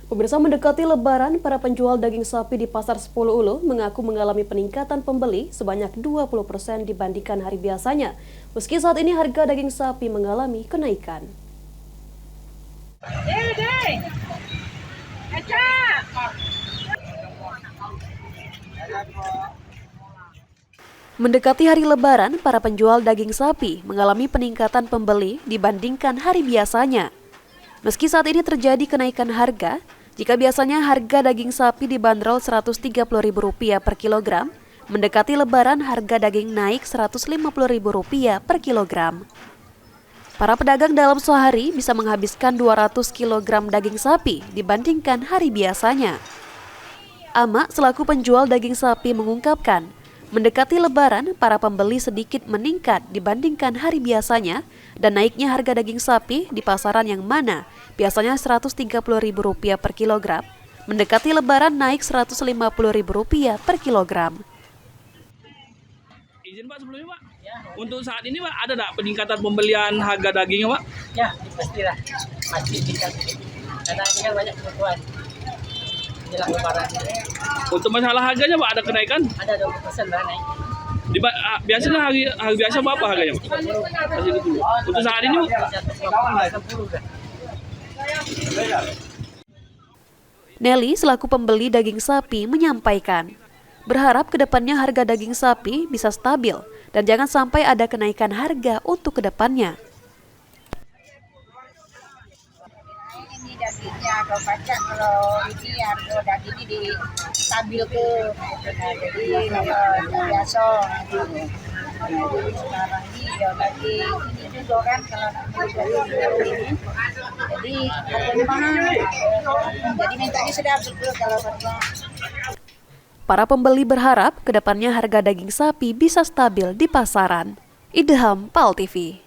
Pemirsa, mendekati Lebaran, para penjual daging sapi di Pasar 10 Ulu mengaku mengalami peningkatan pembeli sebanyak 20% dibandingkan hari biasanya. Meski saat ini harga daging sapi mengalami kenaikan. Mendekati hari Lebaran, para penjual daging sapi mengalami peningkatan pembeli dibandingkan hari biasanya. Meski saat ini terjadi kenaikan harga, jika biasanya harga daging sapi dibanderol Rp130.000 per kilogram, mendekati Lebaran harga daging naik Rp150.000 per kilogram. Para pedagang dalam sehari bisa menghabiskan 200 kg daging sapi dibandingkan hari biasanya. Ama selaku penjual daging sapi mengungkapkan, mendekati Lebaran, para pembeli sedikit meningkat dibandingkan hari biasanya dan naiknya harga daging sapi di pasaran yang mana biasanya Rp130.000 per kilogram, mendekati Lebaran naik Rp150.000 per kilogram. Izin Pak sebelumnya Pak, untuk saat ini Pak ada tak peningkatan pembelian harga dagingnya Pak? Ya, pastilah, pasti tingkat. Karena ini kan banyak kebutuhan jelang Lebaran. Untuk masalah harganya Pak ada kenaikan? Ada 20% lah naik. Biasanya hari biasa berapa harganya Pak? 30. Untuk saat ini Pak? 150. Nelly selaku pembeli daging sapi menyampaikan, berharap kedepannya harga daging sapi bisa stabil dan jangan sampai ada kenaikan harga untuk kedepannya. Ini dagingnya agak pacak, kalau ini harga daging ini stabil ke, jadi biasa. Jadi sekarang ini ya daging ini juga kan kalau ini, jadi harganya mahal. Jadi mintanya sedap betul kalau harga. Para pembeli berharap kedepannya harga daging sapi bisa stabil di pasaran. Idham, PAL TV.